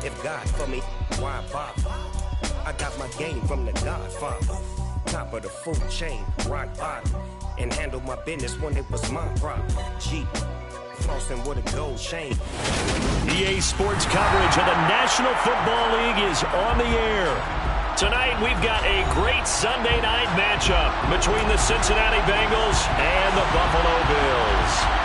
If God for me, why bother? I got my game from the Godfather. Top of the food chain, rock bottom. And handle my business when it was my problem. Jeep, flossing with a gold chain. EA Sports coverage of the National Football League is on the air. Tonight, we've got a great Sunday night matchup between the Cincinnati Bengals and the Buffalo Bills.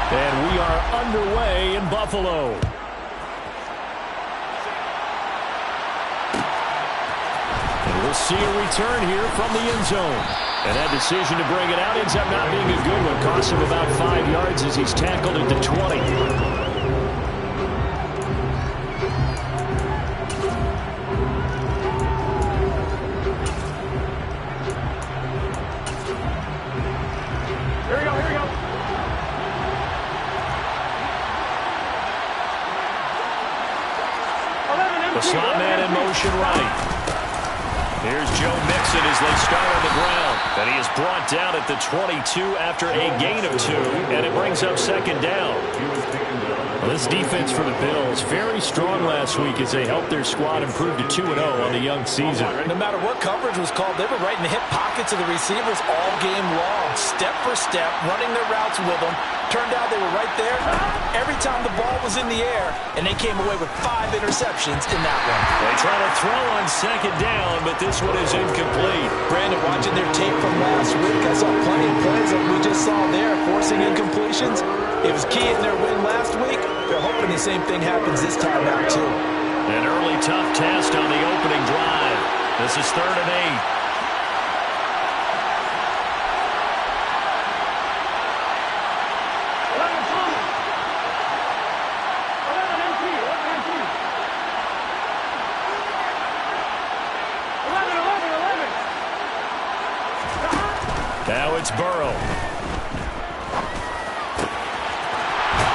And we are underway in Buffalo. And we'll see a return here from the end zone. And that decision to bring it out ends up not being a good one. Costs him about 5 yards as he's tackled at the 20. The slot man in motion right. Here's Joe Mixon as they start on the ground. And he is brought down at the 22 after a gain of 2. And it brings up second down. Well, this defense for the Bills, very strong last week as they helped their squad improve to 2-0 on the young season. No matter what coverage was called, they were right in the hip pockets of the receivers all game long. Step for step, running their routes with them. Turned out they were right there every time the ball was in the air, and they came away with 5 interceptions in that one. They try to throw on second down, but this one is incomplete. Brandon, watching their tape from last week, I saw plenty of plays that we just saw there, forcing incompletions. It was key in their win last week. They're hoping the same thing happens this time out, too. An early tough test on the opening drive. This is 3rd and 8. Now it's Burrow.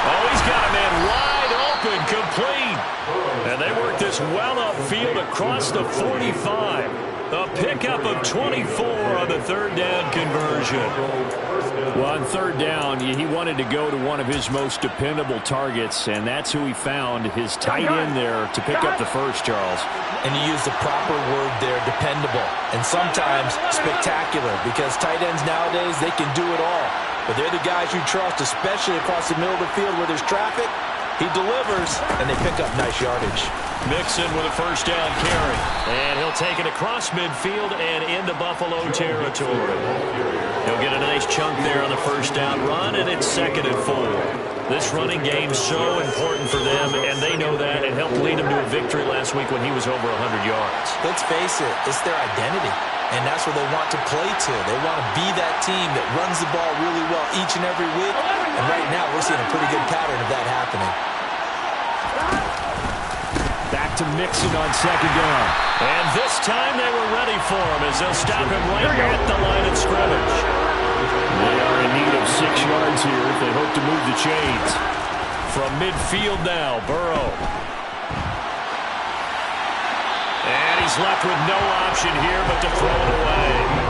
Oh, he's got a man wide open, complete. And they work this well upfield across the 45. A pickup of 24 on the 3rd down conversion. Well, on 3rd down, he wanted to go to one of his most dependable targets, and that's who he found, his tight end there, to pick up the first, Charles. And you use the proper word there, dependable, and sometimes spectacular, because tight ends nowadays, they can do it all. But they're the guys you trust, especially across the middle of the field where there's traffic. He delivers, and they pick up nice yardage. Mixon with a first down carry. And he'll take it across midfield and into Buffalo territory. He'll get a nice chunk there on the first down run, and it's 2nd and 4. This running game's so important for them, and they know that. It helped lead them to a victory last week when he was over 100 yards. Let's face it, it's their identity, and that's where they want to play to. They want to be that team that runs the ball really well each and every week, and right now we're seeing a pretty good pattern of that happening. Back to Mixon on 2nd down. And this time they were ready for him as they'll stop him right at the line of scrimmage. They are in need of 6 yards here if they hope to move the chains. From midfield now, Burrow. And he's left with no option here but to throw it away.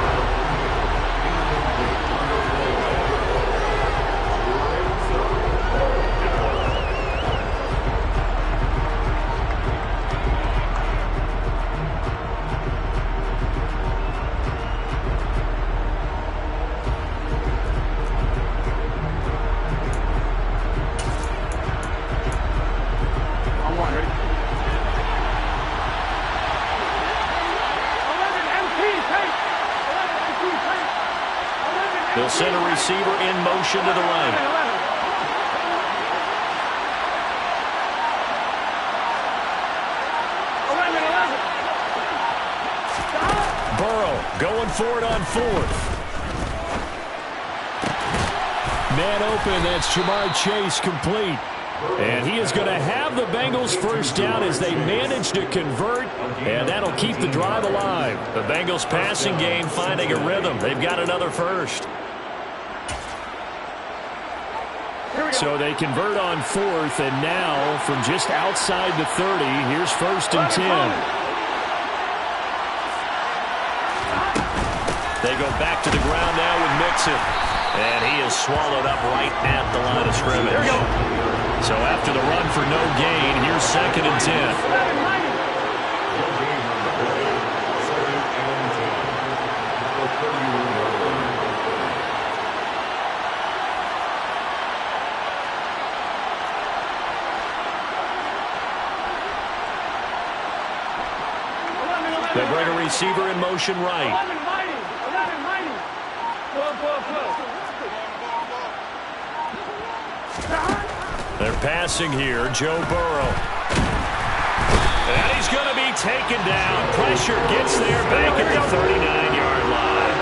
They'll send a receiver in motion to the right. Burrow going for it on 4th. Man open, that's Jamar Chase complete. And he is going to have the Bengals first down as they manage to convert, and that'll keep the drive alive. The Bengals passing game finding a rhythm. They've got another first. So they convert on fourth, and now from just outside the 30, here's 1st and 10. They go back to the ground now with Mixon. And he is swallowed up right at the line of scrimmage. So after the run for no gain, here's 2nd and 10. They bring a receiver in motion right. They're passing here, Joe Burrow. And he's going to be taken down. Pressure gets there back at the 39-yard line.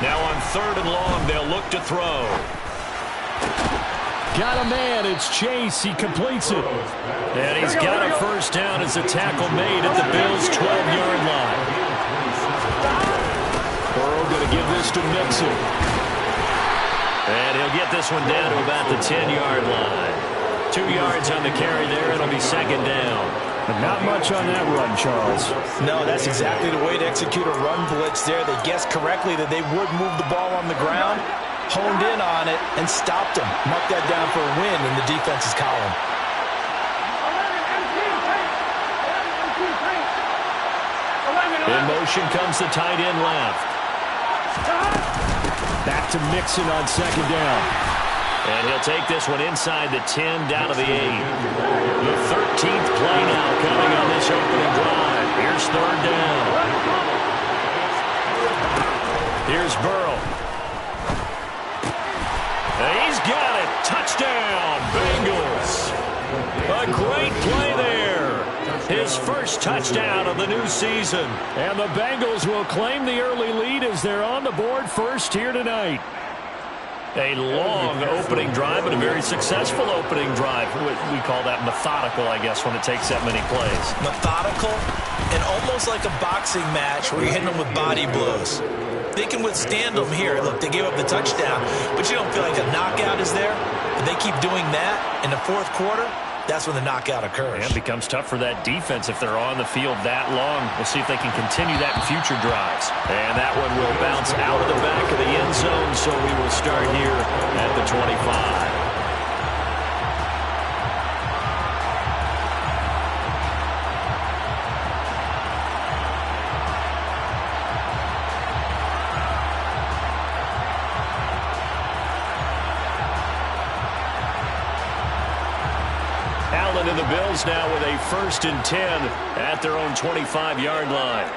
Now on 3rd and long, they'll look to throw. Got a man. It's Chase. He completes it. And he's got a first down as a tackle made at the Bills' 12-yard line. Burrow going to give this to Mixon. And he'll get this one down to about the 10-yard line. 2 yards on the carry there. It'll be 2nd down. But not much on that run, Charles. No, that's exactly the way to execute a run blitz there. They guessed correctly that they would move the ball on the ground, honed in on it, and stopped him. Mark that down for a win in the defense's column. In motion comes the tight end left. Back to Mixon on 2nd down. And he'll take this one inside the 10, down to the 8. The 13th play now coming on this opening drive. Here's 3rd down. Here's Burrow. And he's got it. Touchdown, Bengals. A great play there. His first touchdown of the new season. And the Bengals will claim the early lead as they're on the board first here tonight. A long opening drive, but a very successful opening drive. We call that methodical, I guess, when it takes that many plays. Methodical and almost like a boxing match where you're hitting them with body blows. They can withstand them here. Look, they gave up the touchdown, but you don't feel like a knockout is there. But they keep doing that in the 4th quarter. That's when the knockout occurs. And it becomes tough for that defense if they're on the field that long. We'll see if they can continue that in future drives. And that one will bounce out of the back of the end zone, so we will start here at the 25. And the Bills now with a 1st and 10 at their own 25-yard line.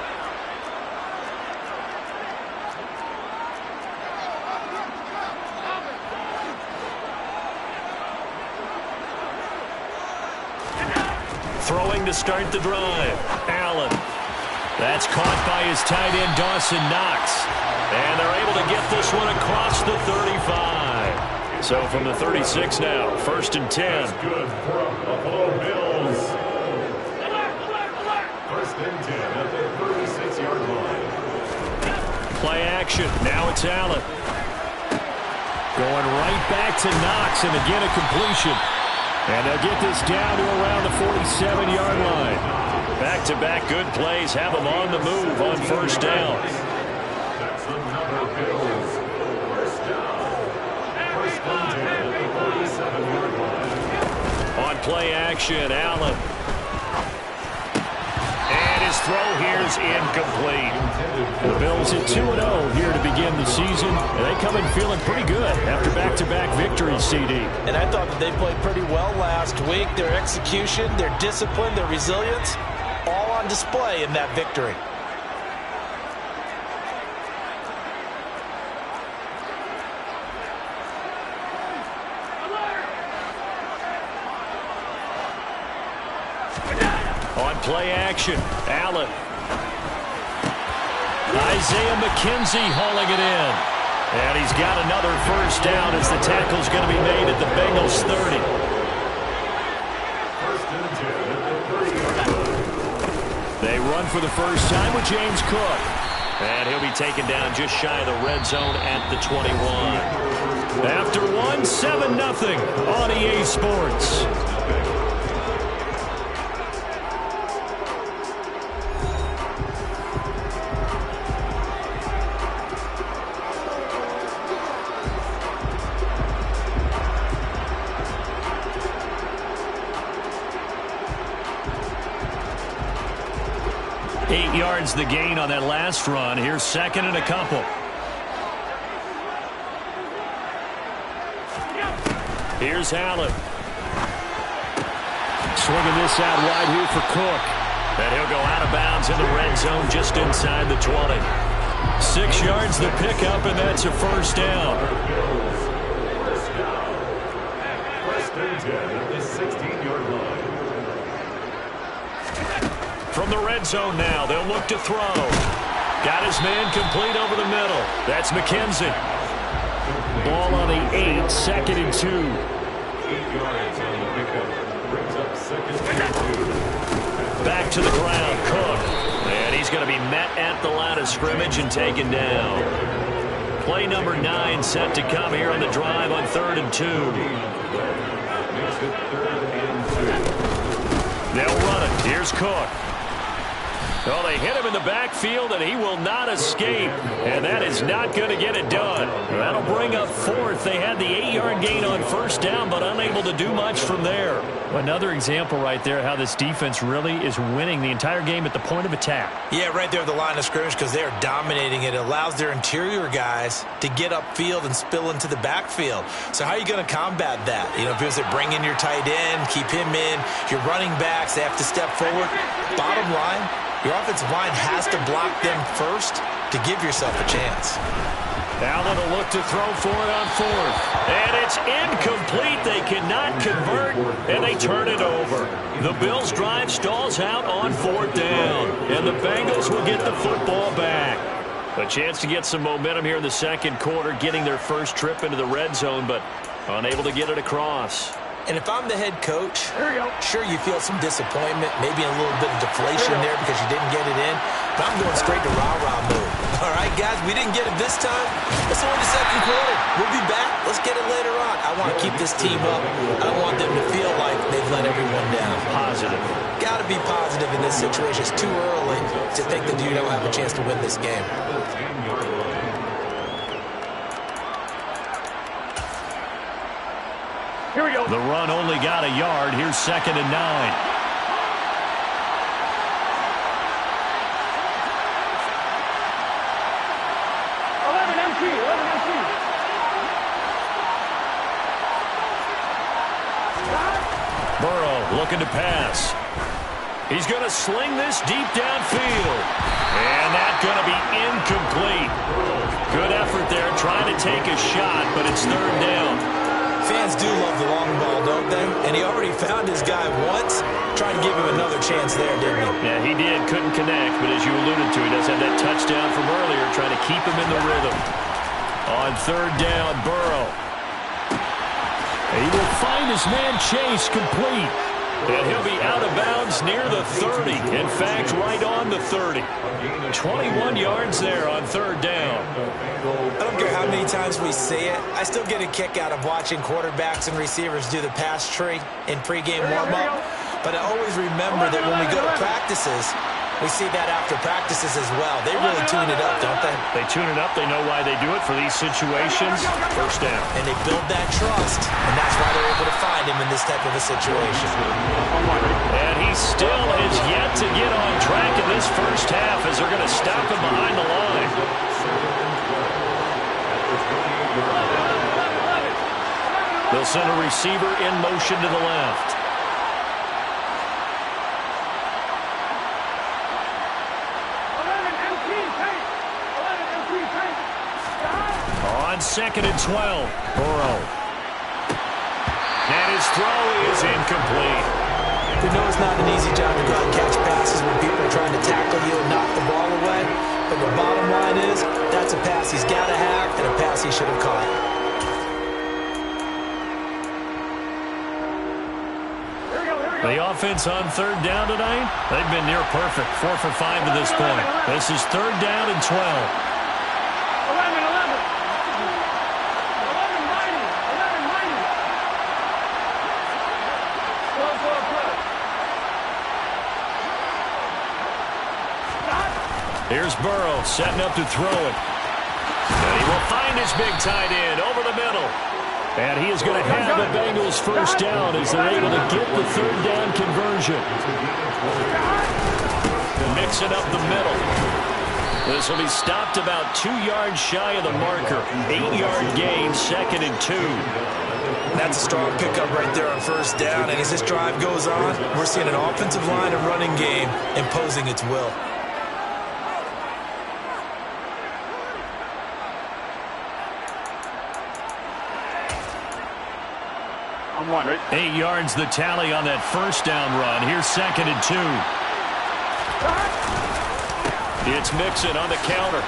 Throwing to start the drive. Allen. That's caught by his tight end, Dawson Knox. And they're able to get this one across the 35. So from the 36 now, 1st and 10. That's good for Buffalo Bills. 1st and 10 at the 36-yard line. Play action. Now it's Allen. Going right back to Knox, and again a completion. And they'll get this down to around the 47-yard line. Back-to-back good plays have them on the move on 1st down. That's another Bills first down. 1st and 10 at the 47-yard line. On play action, Allen. And his throw here is incomplete. The Bills at 2-0 here to begin the season. And they come in feeling pretty good after back-to-back victories, CD. And I thought that they played pretty well last week. Their execution, their discipline, their resilience, all on display in that victory. play action. Allen. Isaiah McKenzie hauling it in. And he's got another first down as the tackle's going to be made at the Bengals 30. They run for the first time with James Cook. And he'll be taken down just shy of the red zone at the 21. After one, 7-0 on EA Sports. The gain on that last run. Here's second and a couple. Here's Allen. Swinging this out wide here for Cook. And he'll go out of bounds in the red zone just inside the 20. 6 yards the pickup, and that's a first down. First and 10 at the 16-yard line. From the red zone now, they'll look to throw. Got his man complete over the middle. That's McKenzie. Ball on the 8, 2nd and 2. 8 yards on the pickup. Brings up 2nd and 2. Back to the ground, Cook. And he's going to be met at the line of scrimmage and taken down. Play number 9 set to come here on the drive on 3rd and 2. Makes it 3rd and 2. They'll run it. Here's Cook. Well, they hit him in the backfield, and he will not escape. And that is not going to get it done. That'll bring up 4th. They had the 8-yard gain on first down, but unable to do much from there. Another example right there how this defense really is winning the entire game at the point of attack. Yeah, right there at the line of scrimmage because they are dominating it. It allows their interior guys to get upfield and spill into the backfield. So how are you going to combat that? You know, if you bring in your tight end, keep him in, your running backs, they have to step forward. Bottom line, your offensive line has to block them first to give yourself a chance. Allen will look to throw for it on 4th. And it's incomplete. They cannot convert, and they turn it over. The Bills' drive stalls out on 4th down, and the Bengals will get the football back. A chance to get some momentum here in the second quarter, getting their first trip into the red zone, but unable to get it across. And if I'm the head coach, sure, you feel some disappointment, maybe a little bit of deflation there because you didn't get it in. But I'm going straight to rah-rah mode. All right, guys, we didn't get it this time. It's only the second quarter. We'll be back. Let's get it later on. I want to keep this team up. I don't want them to feel like they've let everyone down. Positive. Got to be positive in this situation. It's too early to think that you don't have a chance to win this game. Here we go. The run only got a yard. Here's 2nd and 9. 11 empty. Burrow looking to pass. He's going to sling this deep downfield. And that's going to be incomplete. Good effort there trying to take a shot, but it's 3rd down. Fans do love the long ball, don't they? And he already found his guy once. Tried to give him another chance there, didn't he? Yeah, he did. Couldn't connect, but as you alluded to, he does have that touchdown from earlier, trying to keep him in the rhythm. On 3rd down, Burrow. He will find his man Chase complete. And he'll be out of bounds near the 30. In fact, right on the 30. 21 yards there on 3rd down. I don't care how many times we see it. I still get a kick out of watching quarterbacks and receivers do the pass tree in pregame warm-up. But I always remember that when we go to practices, we see that after practices as well. They really tune it up, don't they? They tune it up. They know why they do it for these situations. First down. And they build that trust, and that's why they're able to find him in this type of a situation. And he still has yet to get on track in this first half as they're going to stop him behind the line. They'll send a receiver in motion to the left. On 2nd and 12, Burrow. And his throw is incomplete. We know it's not an easy job to go out and catch passes when people are trying to tackle you and knock the ball away. But the bottom line is, that's a pass he's got to have and a pass he should have caught. The offense on third down tonight, they've been near perfect. 4 for 5 to this point. This is third down and 12. 11. Here's Burrow setting up to throw it. And he will find his big tight end over the middle. And he is going to have the Bengals first down as they're able to get the third down conversion. Mixing up the middle. This will be stopped about 2 yards shy of the marker. 8-yard gain, 2nd and 2. That's a strong pickup right there on first down. And as this drive goes on, we're seeing an offensive line and running game imposing its will. I'm one, right? 8 yards the tally on that first down run. Here's 2nd and 2. It's Mixon on the counter.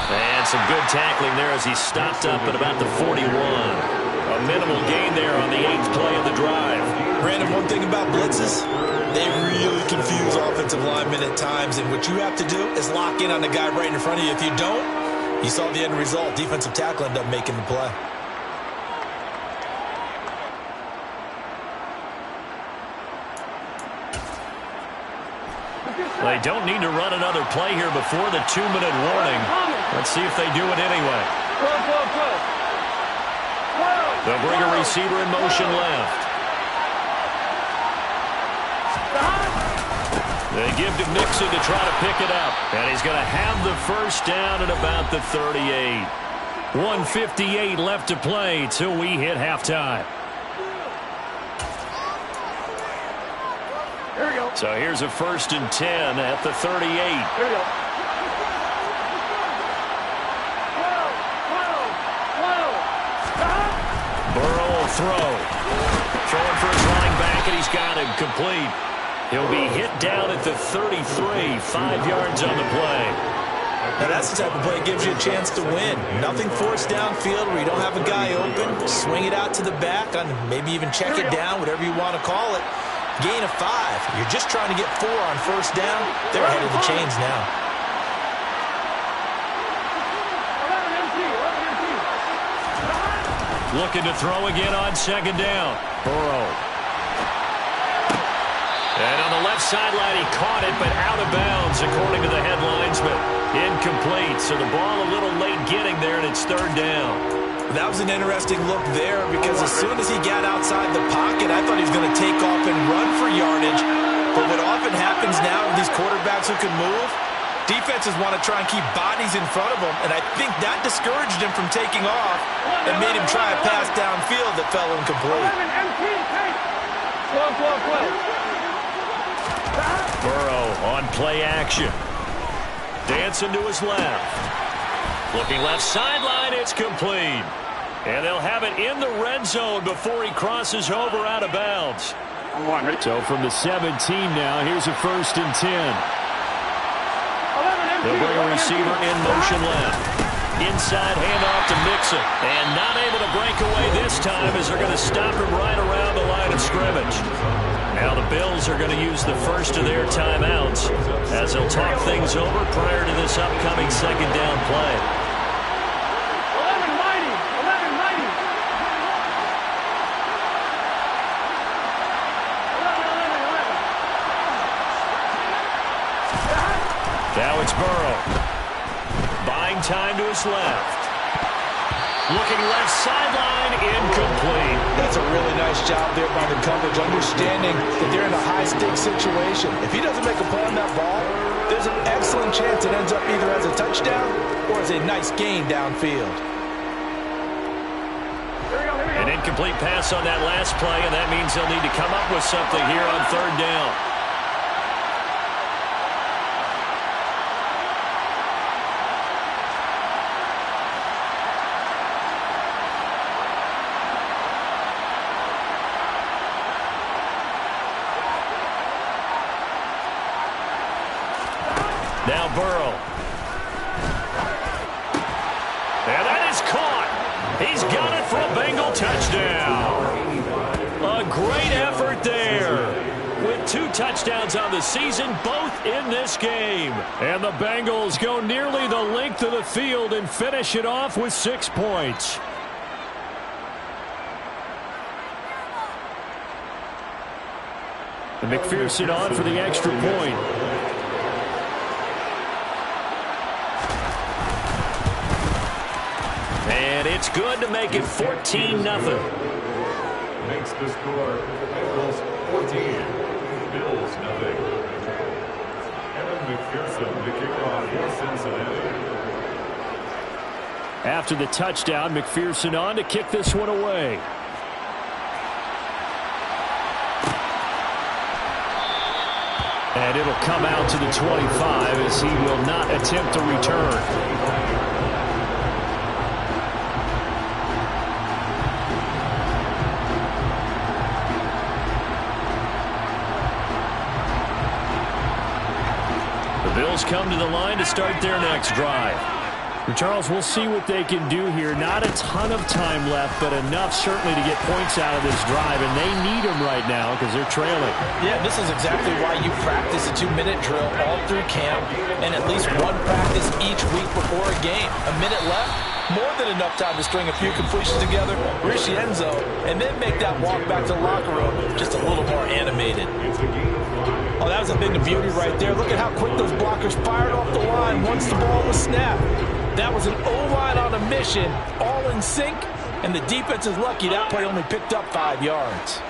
And some good tackling there as he stopped up at about the 41. A minimal gain there on the 8th play of the drive. Brandon, one thing about blitzes, they really confuse offensive linemen at times. And what you have to do is lock in on the guy right in front of you. If you don't, you saw the end result. Defensive tackle ended up making the play. They don't need to run another play here before the 2-minute warning. Let's see if they do it anyway. They'll bring a receiver in motion left. They give to Mixon to try to pick it up. And he's going to have the first down at about the 38. 1:58 left to play till we hit halftime. So here's a 1st and 10 at the 38. Here we go. Burrow will throw. Throwing for his running back, and he's got him complete. He'll be hit down at the 33, 5 yards on the play. Now that's the type of play that gives you a chance to win. Nothing forced downfield where you don't have a guy open. Swing it out to the back, on maybe even check it down, whatever you want to call it. Gain of 5. You're just trying to get 4 on first down. They're ahead of the chains now. Looking to throw again on 2nd down. Burrow. And on the left sideline, he caught it, but out of bounds, according to the head linesman. Incomplete, so the ball a little late getting there, and it's 3rd down. That was an interesting look there because as soon as he got outside the pocket, I thought he was going to take off and run for yardage. But what often happens now with these quarterbacks who can move, defenses want to try and keep bodies in front of them, and I think that discouraged him from taking off and made him try a pass downfield that fell incomplete. Burrow on play action. Dancing to his left. Looking left sideline, it's complete. And they'll have it in the red zone before he crosses over out of bounds. So from the 17 now, here's a 1st and 10. They'll bring a receiver in motion left. Inside handoff to Mixon. And not able to break away this time as they're going to stop him right around the line of scrimmage. Now the Bills are going to use the first of their timeouts as they'll talk things over prior to this upcoming 2nd down play. Now it's Burrow. Buying time to his left. Looking left sideline, incomplete. That's a really nice job there by the coverage, understanding that they're in a high-stakes situation. If he doesn't make a play on that ball, there's an excellent chance it ends up either as a touchdown or as a nice gain downfield. An incomplete pass on that last play, and that means they'll need to come up with something here on 3rd down. Now Burrow. And that is caught. He's got it for a Bengal touchdown. A great effort there. With 2 touchdowns on the season, both in this game. And the Bengals go nearly the length of the field and finish it off with 6 points. And McPherson on for the extra point. And it's good to make it 14-0. Makes the score Bengals 14, Bills 0. Evan McPherson to kick off for Cincinnati. After the touchdown, McPherson on to kick this one away. And it'll come out to the 25 as he will not attempt to return. The Bills come to the line to start their next drive. And Charles, we'll see what they can do here. Not a ton of time left, but enough certainly to get points out of this drive, and they need them right now because they're trailing. Yeah, this is exactly why you practice a 2-minute drill all through camp and at least one practice each week before a game. A minute left, more than enough time to string a few completions together, reach the end zone, and then make that walk back to the locker room just a little more animated. Oh, that was a thing of beauty right there. Look at how quick those blockers fired off the line once the ball was snapped. That was an O-line on a mission, all in sync, and the defense is lucky that play only picked up 5 yards.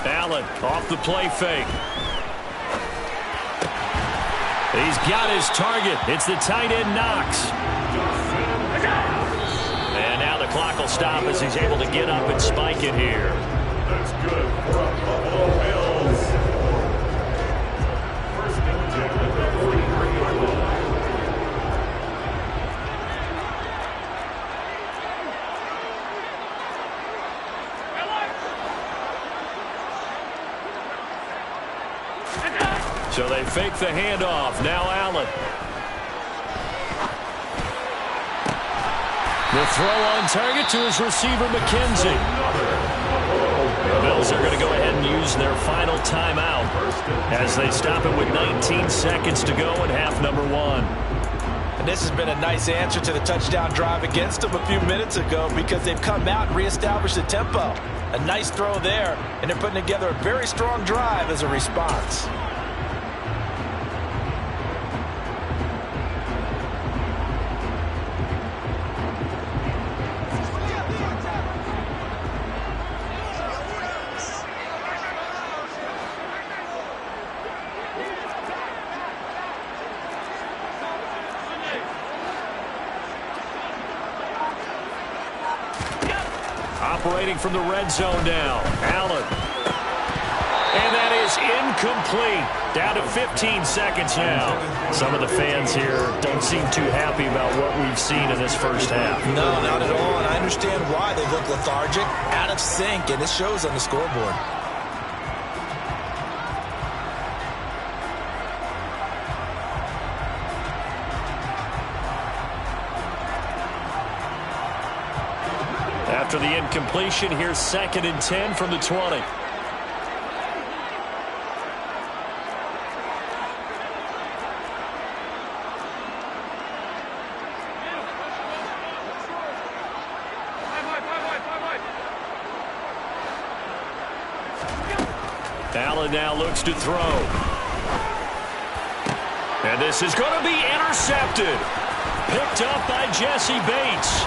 Allen off the play fake. He's got his target. It's the tight end Knox. And now the clock will stop as he's able to get up and spike it here. That's good for the Buffalo Bills. First and 10 at the 43-yard line. So they fake the handoff. Now Allen. The throw on target to his receiver, McKenzie. The Bills are going to go ahead and use their final timeout as they stop it with 19 seconds to go in half number 1. And this has been a nice answer to the touchdown drive against them a few minutes ago because they've come out and reestablished the tempo. A nice throw there, and they're putting together a very strong drive as a response. Operating from the red zone now. Allen. And that is incomplete. Down to 15 seconds now. Some of the fans here don't seem too happy about what we've seen in this first half. No, not at all. And I understand why. They look lethargic, out of sync, and it shows on the scoreboard. After the incompletion, here's 2nd and 10 from the 20. Allen now looks to throw. And this is going to be intercepted. Picked up by Jesse Bates.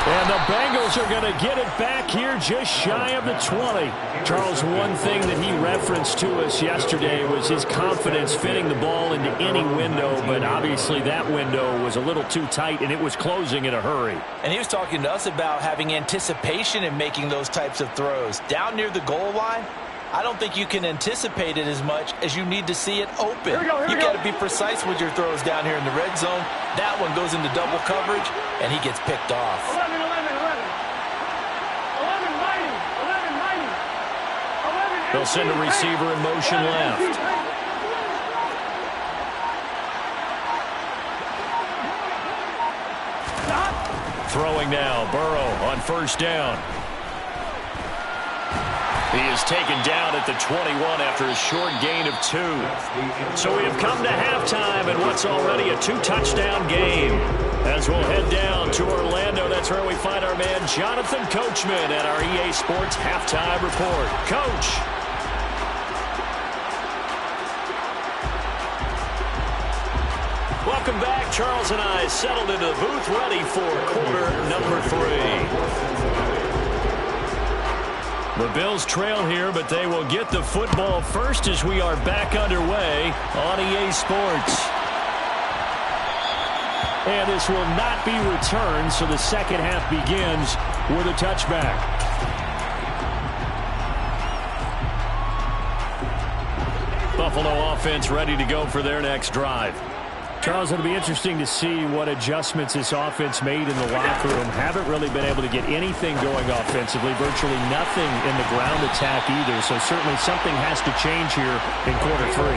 And the Bengals are going to get it back here just shy of the 20. Charles, one thing that he referenced to us yesterday was his confidence fitting the ball into any window, but obviously that window was a little too tight, and it was closing in a hurry. And he was talking to us about having anticipation in making those types of throws. Down near the goal line, I don't think you can anticipate it as much as you need to see it open. You got to be precise with your throws down here in the red zone. That one goes into double coverage, and he gets picked off. 11. The They'll send a receiver in motion left. Throwing now, Burrow on first down. He is taken down at the 21 after a short gain of 2. So we have come to halftime in what's already a 2-touchdown game. As we'll head down to Orlando, that's where we find our man Jonathan Coachman at our EA Sports Halftime Report. Coach. Welcome back. Charles and I settled into the booth ready for quarter number 3. The Bills trail here, but they will get the football first as we are back underway on EA Sports. And this will not be returned, so the second half begins with a touchback. Buffalo offense ready to go for their next drive. Charles, it'll be interesting to see what adjustments this offense made in the locker room. Haven't really been able to get anything going offensively, virtually nothing in the ground attack either. So certainly something has to change here in quarter 3.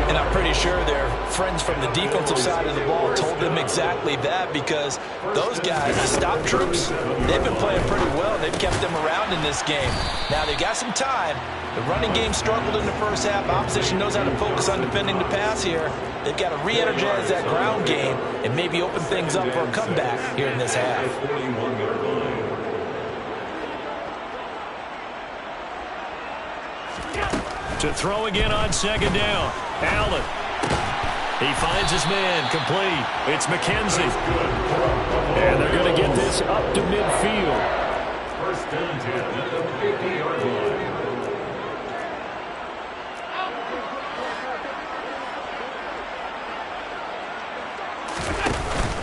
And I'm pretty sure their friends from the defensive side of the ball told them exactly that, because those guys, the stop troops, they've been playing pretty well. They've kept them around in this game. Now they've got some time. The running game struggled in the first half. Opposition knows how to focus on defending the pass here. They've got to re-energize that ground game and maybe open things up for a comeback here in this half. To throw again on second down. Allen. He finds his man, complete. It's McKenzie. And they're going to get this up to midfield. First down 10 at the 50-yard line.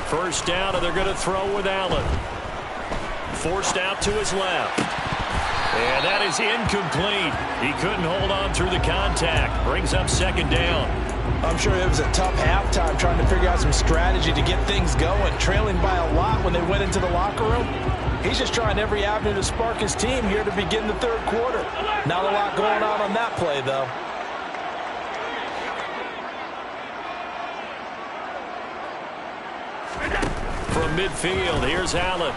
First down, and they're going to throw with Allen. Forced out to his left. And that is incomplete. He couldn't hold on through the contact. Brings up second down. I'm sure it was a tough halftime trying to figure out some strategy to get things going. Trailing by a lot when they went into the locker room. He's just trying every avenue to spark his team here to begin the third quarter. Not a lot going on that play, though. From midfield, here's Allen.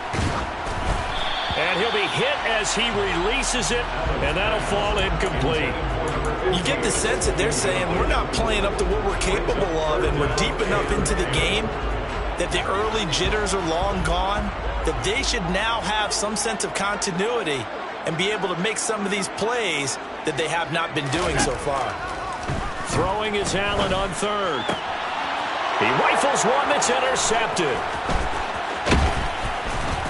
And he'll be hit as he releases it, and that'll fall incomplete. You get the sense that they're saying we're not playing up to what we're capable of, and we're deep enough into the game that the early jitters are long gone, that they should now have some sense of continuity and be able to make some of these plays that they have not been doing so far. Throwing is Allen on third. He rifles one that's intercepted.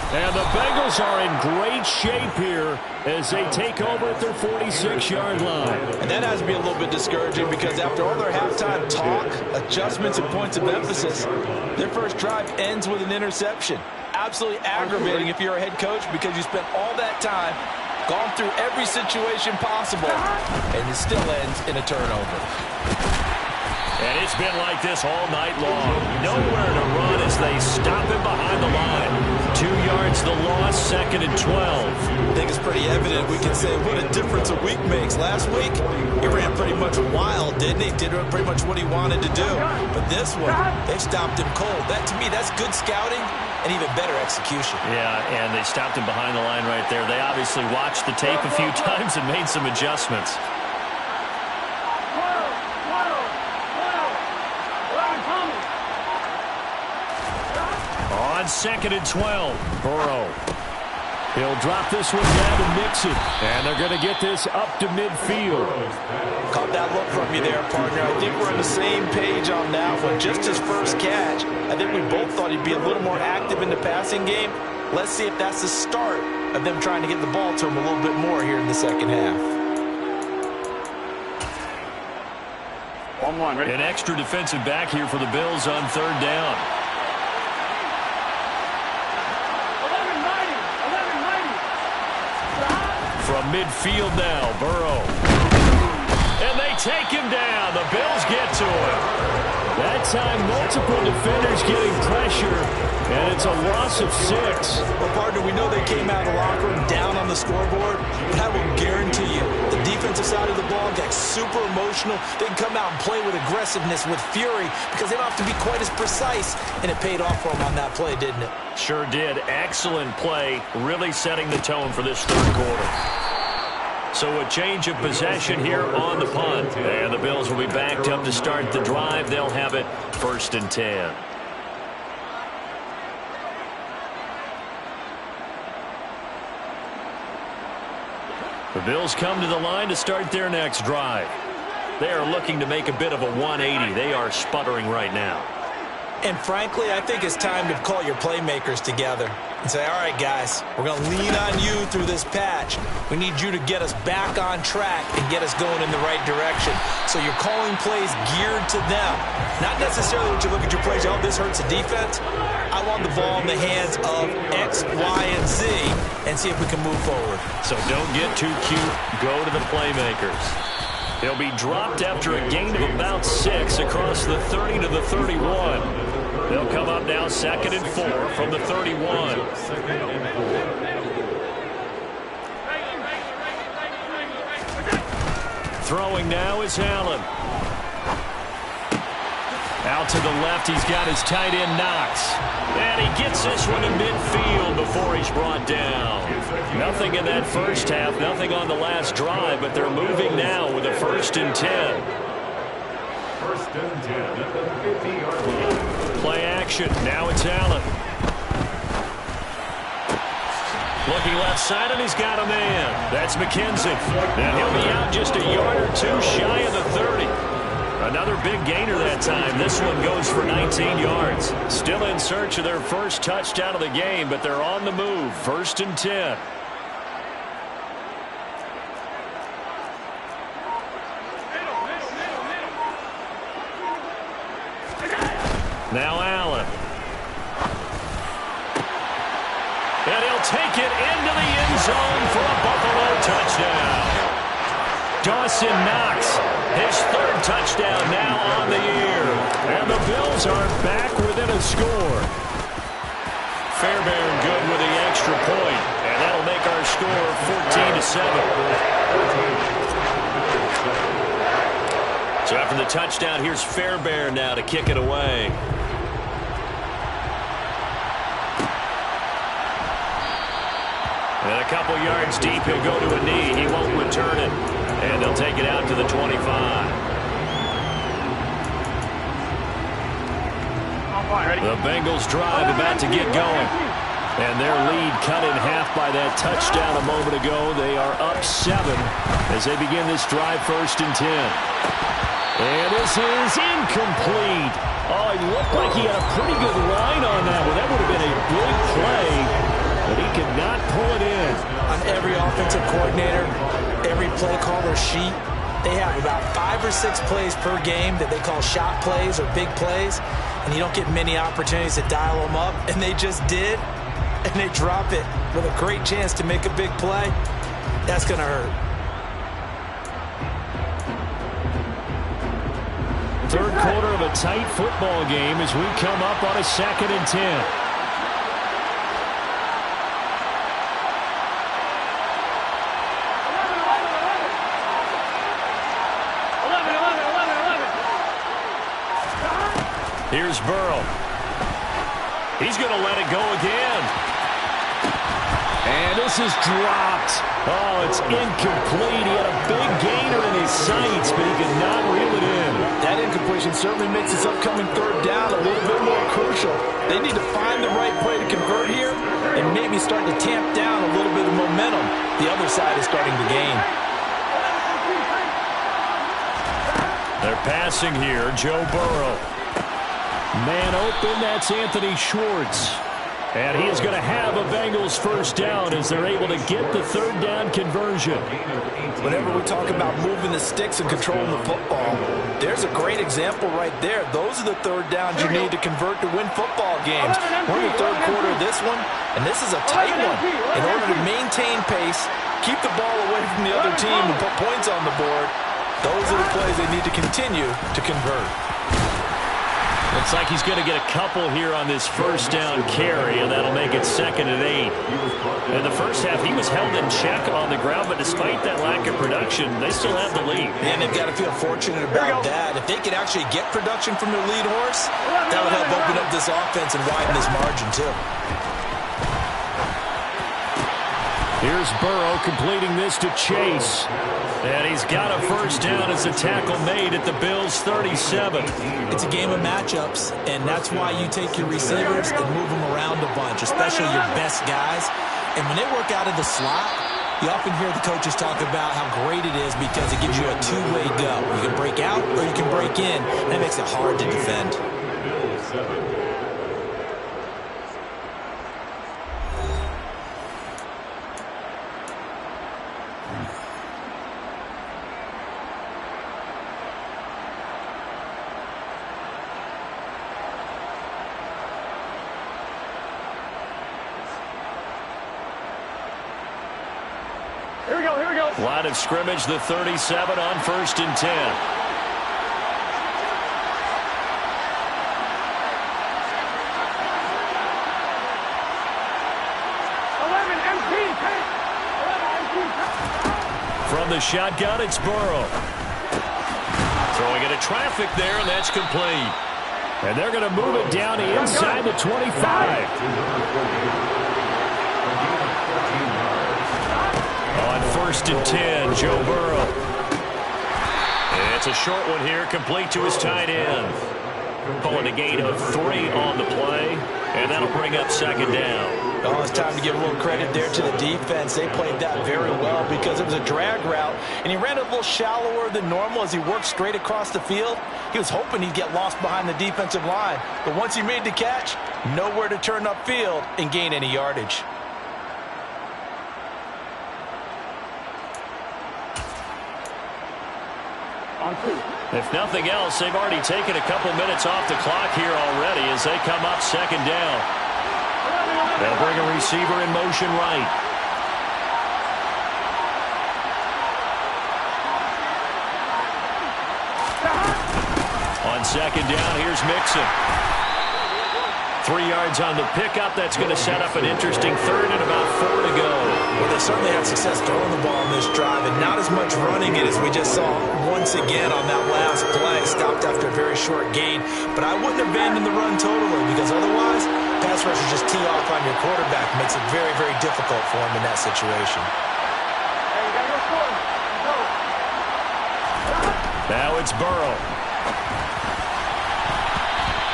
And the Bengals are in great shape here as they take over at their 46-yard line. And that has to be a little bit discouraging, because after all their halftime talk, adjustments, and points of emphasis, their first drive ends with an interception. Absolutely aggravating if you're a head coach, because you spent all that time, gone through every situation possible, and it still ends in a turnover. And it's been like this all night long. Nowhere to run as they stop him behind the line. 2 yards the loss, 2nd and 12. I think it's pretty evident. We can say what a difference a week makes. Last week, he ran pretty much wild, didn't he? Did pretty much what he wanted to do. But this one, they stopped him cold. That, to me, that's good scouting and even better execution. Yeah, and they stopped him behind the line right there. They obviously watched the tape a few times and made some adjustments. On 2nd and 12, Burrow. He'll drop this one down to Mixon, and they're going to get this up to midfield. Caught that look from you there, partner. I think we're on the same page on that one. Just his first catch, I think we both thought he'd be a little more active in the passing game. Let's see if that's the start of them trying to get the ball to him a little bit more here in the second half. 1-1, ready? An extra defensive back here for the Bills on third down. From midfield now, Burrow. And they take him down. The Bills get to him. That time, multiple defenders getting pressure, and it's a loss of 6. Well, partner, we know they came out of the locker room down on the scoreboard, but I will guarantee you the defense defensive side of the ball get super emotional. They can come out and play with aggressiveness, with fury, because they don't have to be quite as precise. And it paid off for them on that play, didn't it? Sure did. Excellent play, really setting the tone for this third quarter. So a change of possession here on the punt. And the Bills will be backed up to start the drive. They'll have it 1st and 10. The Bills come to the line to start their next drive. They are looking to make a bit of a 180. They are sputtering right now. And frankly, I think it's time to call your playmakers together and say, all right, guys, we're going to lean on you through this patch. We need you to get us back on track and get us going in the right direction. So you're calling plays geared to them. Not necessarily what you look at your plays, oh, this hurts the defense. I want the ball in the hands of X, Y, and Z and see if we can move forward. So don't get too cute. Go to the playmakers. He'll be dropped after a gain of about 6 across the 30 to the 31. They'll come up now 2nd and 4 from the 31. Throwing now is Allen. Out to the left, he's got his tight end Knox. And he gets this one to midfield before he's brought down. Nothing in that first half, nothing on the last drive, but they're moving now with a 1st and 10. 1st and 10 at the 50-yard line. Play action, now it's Allen. Looking left side, and he's got a man. That's McKenzie. And he'll be out just a yard or two shy of the 30. Another big gainer that time. This one goes for 19 yards. Still in search of their first touchdown of the game, but they're on the move. 1st and 10. Now Allen. And he'll take it into the end zone for a Buffalo touchdown. Dawson Knox, his 3rd touchdown now on the year. And the Bills are back within a score. Fairbairn good with the extra point, and that'll make our score 14-7. So after the touchdown, here's Fairbairn now to kick it away. And a couple yards deep, he'll go to a knee. He won't return it. And they'll take it out to the 25. The Bengals drive about to get going. And their lead cut in half by that touchdown a moment ago. They are up 7 as they begin this drive 1st and 10. And this is incomplete. Oh, he looked like he had a pretty good line on that one. That would have been a big play, but he could not pull it in. On every offensive coordinator, every play caller sheet, they have about 5 or 6 plays per game that they call shot plays or big plays, and you don't get many opportunities to dial them up, and they just did, and they drop it with a great chance to make a big play. That's going to hurt. Third quarter of a tight football game as we come up on a 2nd and 10. Here's Burrow. He's going to let it go again. And this is dropped. Oh, it's incomplete. He had a big gainer in his sights, but he could not reel it in. That incompletion certainly makes this upcoming 3rd down a little bit more crucial. They need to find the right play to convert here and maybe start to tamp down a little bit of momentum. The other side is starting to gain. They're passing here. Joe Burrow. Man open, that's Anthony Schwartz. And he is going to have a Bengals 1st down as they're able to get the 3rd down conversion. Whenever we talk about moving the sticks and controlling the football, there's a great example right there. Those are the 3rd downs you need to convert to win football games. We're in the 3rd quarter of this one, and this is a tight one. In order to maintain pace, keep the ball away from the other team and put points on the board, those are the plays they need to continue to convert. The Looks like he's going to get a couple here on this first down carry, and that'll make it 2nd and 8. In the first half, he was held in check on the ground, but despite that lack of production, they still have the lead. And they've got to feel fortunate about that. If they could actually get production from their lead horse, that would help open up this offense and widen this margin, too. Here's Burrow completing this to Chase. And he's got a first down as a tackle made at the Bills' 37. It's a game of matchups, and that's why you take your receivers and move them around a bunch, especially your best guys. And when they work out of the slot, you often hear the coaches talk about how great it is because it gives you a two-way go. You can break out or you can break in. That makes it hard to defend. Here we go. Line of scrimmage, the 37 on 1st and 10. From the shotgun, it's Burrow. Throwing into traffic there, and that's complete. And they're going to move it down to inside the 25. On 1st and 10, Joe Burrow. And it's a short one here, complete to his tight end. Pulling a gain of 3 on the play, and that'll bring up 2nd down. Oh, it's time to give a little credit there to the defense. They played that very well because it was a drag route, and he ran a little shallower than normal as he worked straight across the field. He was hoping he'd get lost behind the defensive line, but once he made the catch, nowhere to turn upfield and gain any yardage. If nothing else, they've already taken a couple minutes off the clock here already as they come up 2nd down. They'll bring a receiver in motion right. On 2nd down, here's Mixon. 3 yards on the pickup. That's going to set up an interesting 3rd and about 4 to go. Well, they certainly had success throwing the ball on this drive, and not as much running it as we just saw once again on that last play. Stopped after a very short gain, but I wouldn't abandon the run totally because otherwise, pass rushers just tee off on your quarterback. Makes it very, very difficult for him in that situation. Now it's Burrow.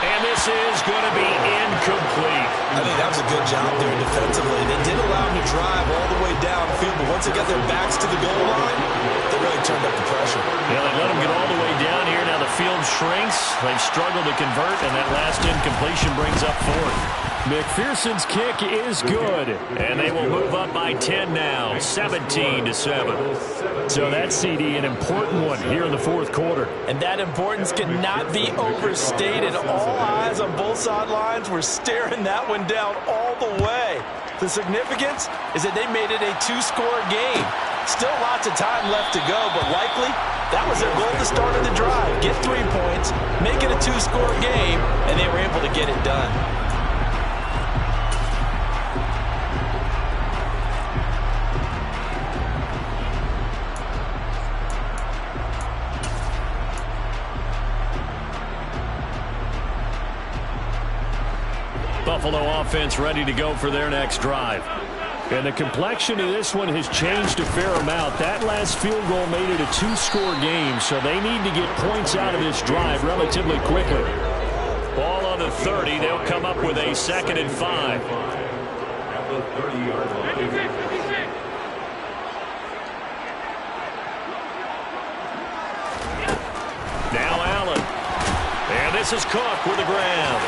And this is going to be incomplete. I think that was a good job there defensively. They did allow him to drive all the way downfield, but once they got their backs to the goal line, they really turned up the pressure. Yeah, they let him get all the way down here. Now the field shrinks. They've struggled to convert, and that last incompletion brings up 4th. McPherson's kick is good, and they will move up by 10 now, 17-7. So that CD, an important one here in the 4th quarter. And that importance cannot be overstated. All eyes on both sidelines were staring that one down all the way. The significance is that they made it a 2-score game. Still lots of time left to go, but likely that was their goal to start of the drive. Get 3 points, make it a 2-score game, and they were able to get it done. Buffalo offense ready to go for their next drive. And the complexion of this one has changed a fair amount. That last field goal made it a 2-score game, so they need to get points out of this drive relatively quickly. Ball on the 30. They'll come up with a 2nd and 5. At the 30-yard line. Now Allen. And this is Cook with the grab.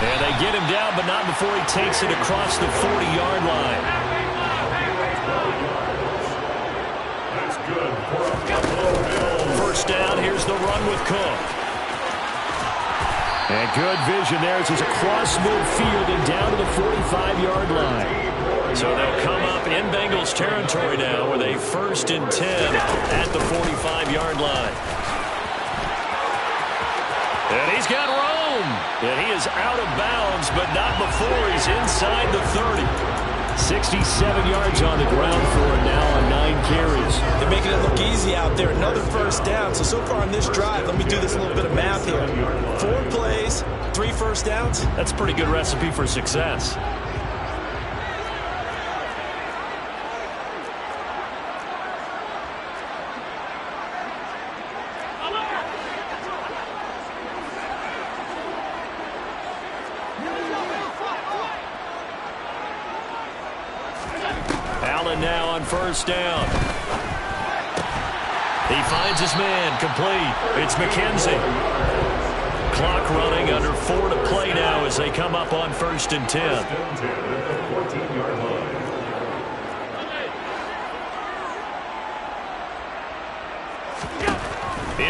And they get him down, but not before he takes it across the 40-yard line. That's good for a Buffalo Bills. First down, here's the run with Cook. And good vision there as he's across midfield and down to the 45-yard line. So they'll come up in Bengals territory now with a 1st and 10 at the 45-yard line. And he's got room. And he is out of bounds, but not before he's inside the 30. 67 yards on the ground for him now on 9 carries. They're making it look easy out there. Another first down. So far on this drive, let me do this little bit of math here. 4 plays, 3 first downs. That's a pretty good recipe for success. Now on first down. He finds his man, complete. It's McKenzie. Clock running, under 4 to play now as they come up on 1st and 10. 14-yard line.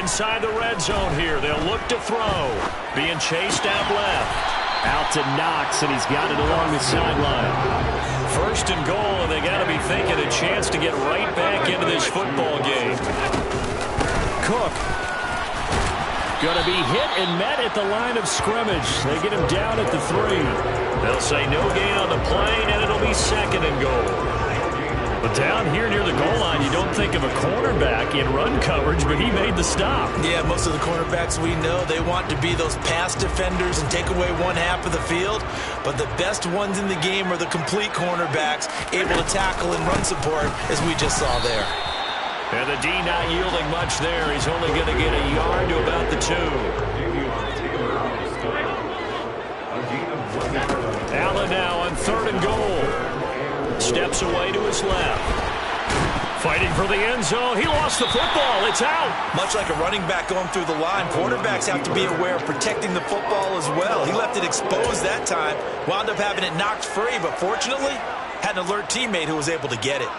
Inside the red zone here. They'll look to throw. Being chased out left. Out to Knox, and he's got it along the sideline. 1st and goal, and they got to be thinking a chance to get right back into this football game. Cook. Going to be hit and met at the line of scrimmage. They get him down at the 3. They'll say no gain on the play, and it'll be 2nd and goal. But down here near the goal line, you don't think of a cornerback in run coverage, but he made the stop. Yeah, most of the cornerbacks we know, they want to be those pass defenders and take away one half of the field. But the best ones in the game are the complete cornerbacks, able to tackle and run support, as we just saw there. And the D not yielding much there. He's only going to get a yard to about the 2. Allen now on 3rd and goal. Steps away to his left. Fighting for the end zone. He lost the football. It's out. Much like a running back going through the line, quarterbacks have to be aware of protecting the football as well. He left it exposed that time. Wound up having it knocked free, but fortunately, had an alert teammate who was able to get it.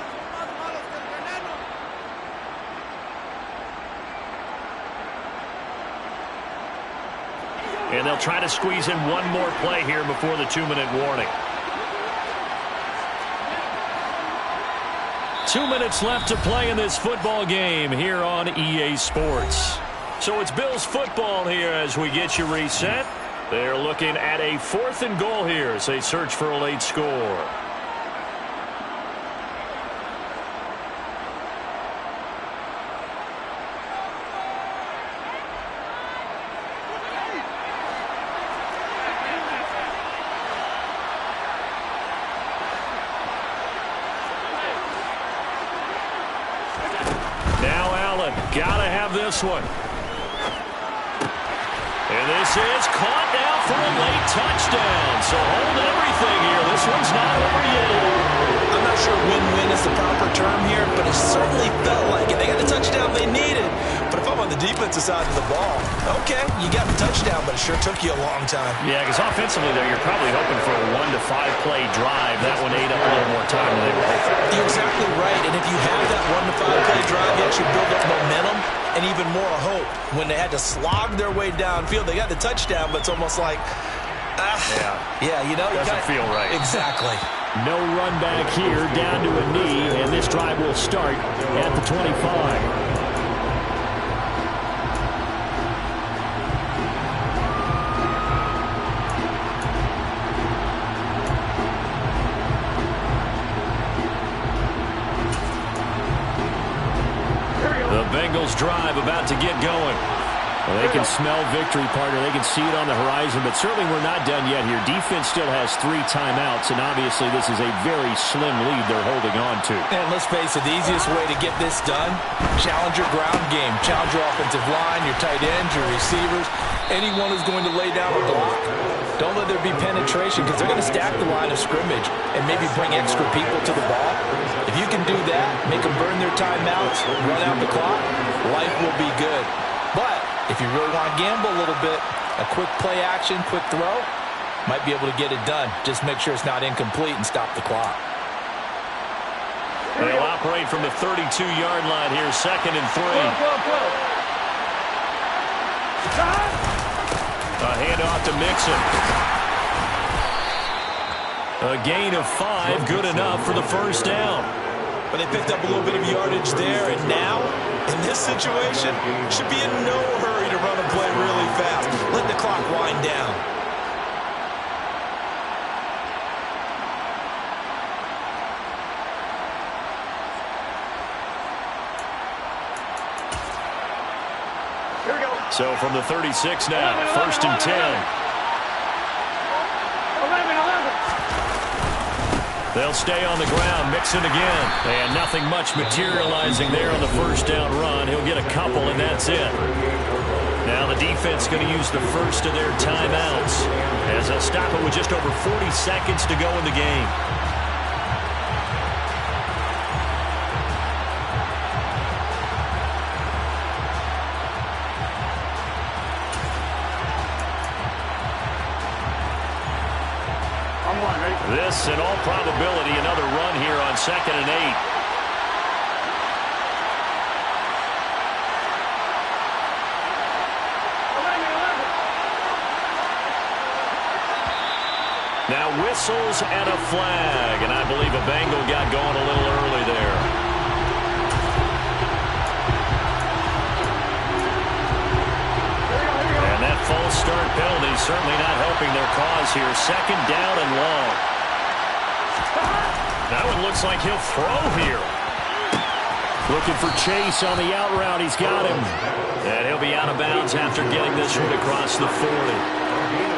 And they'll try to squeeze in one more play here before the 2-minute warning. 2 minutes left to play in this football game here on EA Sports. So it's Bills football here as we get you reset. They're looking at a 4th and goal here as they search for a late score. Gotta have this one. And this is caught now for a late touchdown. So hold everything here. This one's not over yet. I'm not sure win-win is the proper term here, but it certainly felt like it. They got the touchdown they needed. But if I'm on the defensive side of the ball, okay, you got the touchdown, but it sure took you a long time. Yeah, because offensively there, you're probably hoping for a 1 to 5 play drive. That one ate up a little more time than they were hoping. You're exactly right, and if you have that 1 to 5 play drive, you actually build up momentum and even more hope. When they had to slog their way downfield, they got the touchdown, but it's almost like, yeah, you know. Doesn't feel right. Exactly. No run back here, down to a knee, and this drive will start at the 25. The Bengals drive about to get going. Well, they can smell victory, partner. They can see it on the horizon, but certainly we're not done yet here. Defense still has 3 timeouts, and obviously this is a very slim lead they're holding on to. And let's face it, the easiest way to get this done, challenge your ground game. Challenge your offensive line, your tight ends, your receivers, anyone who's going to lay down a block. Don't let there be penetration because they're going to stack the line of scrimmage and maybe bring extra people to the ball. If you can do that, make them burn their timeouts, run out the clock, life will be good. But if you really want to gamble a little bit, a quick play action, quick throw, might be able to get it done. Just make sure it's not incomplete and stop the clock. They'll operate from the 32-yard line here, 2nd and 3. A handoff to Mixon. A gain of 5, good enough for the first down. But they picked up a little bit of yardage there, and now, in this situation, should be in no hurry to run a play really fast. Let the clock wind down. Here we go. So from the 36 now, 1st and 10. 11. They'll stay on the ground, mix it again. And nothing much materializing there on the first down run. He'll get a couple, and that's it. Now the defense going to use the first of their timeouts as they'll stop it with just over 40 seconds to go in the game. This, in all probability, another run here on 2nd and 8. Now whistles and a flag, and I believe a Bengal got going a little early there. And that false start penalty certainly not helping their cause here. 2nd down and long. That one looks like he'll throw here. Looking for Chase on the out route. He's got him. And he'll be out of bounds after getting this one across the 40.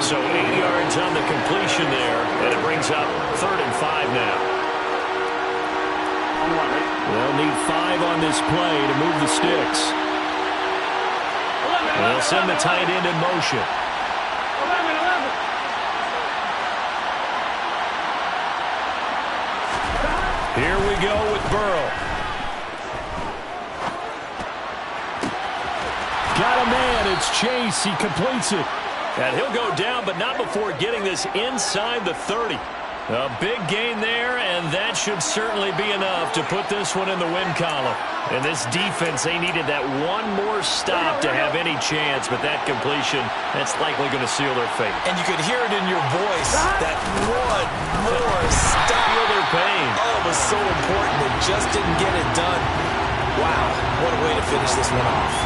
So 8 yards on the completion there. And it brings up 3rd and 5 now. They'll need 5 on this play to move the sticks. They'll send the tight end in motion. Here we go with Burrow. Got a man. It's Chase. He completes it. And he'll go down, but not before getting this inside the 30. A big gain there, and that should certainly be enough to put this one in the win column. And this defense, they needed that one more stop to have any chance, but that completion, that's likely going to seal their fate. And you could hear it in your voice, that one more stop. Feel their pain. Oh, it was so important. They just didn't get it done. Wow, what a way to finish this one off.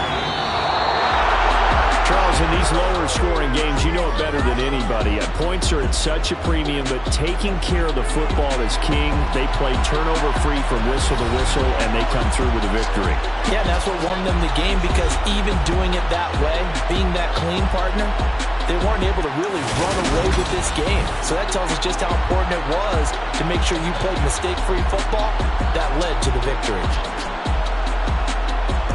Charles, in these lower-scoring games, you know it better than anybody. Points are at such a premium, but taking care of the football is king. They play turnover-free from whistle to whistle, and they come through with a victory. Yeah, and that's what won them the game, because even doing it that way, being that clean partner, they weren't able to really run away with this game. So that tells us just how important it was to make sure you played mistake-free football. That led to the victory.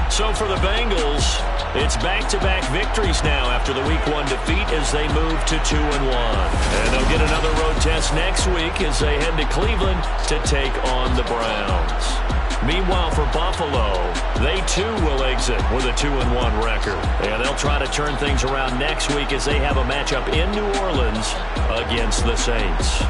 So for the Bengals, it's back-to-back victories now after the Week 1 defeat as they move to 2-1. And they'll get another road test next week as they head to Cleveland to take on the Browns. Meanwhile, for Buffalo, they too will exit with a 2-1 record. And they'll try to turn things around next week as they have a matchup in New Orleans against the Saints.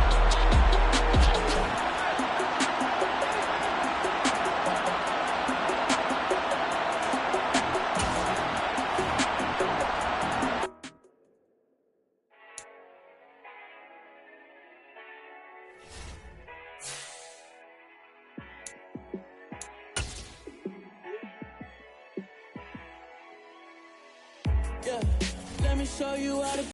Yeah, let me show you how to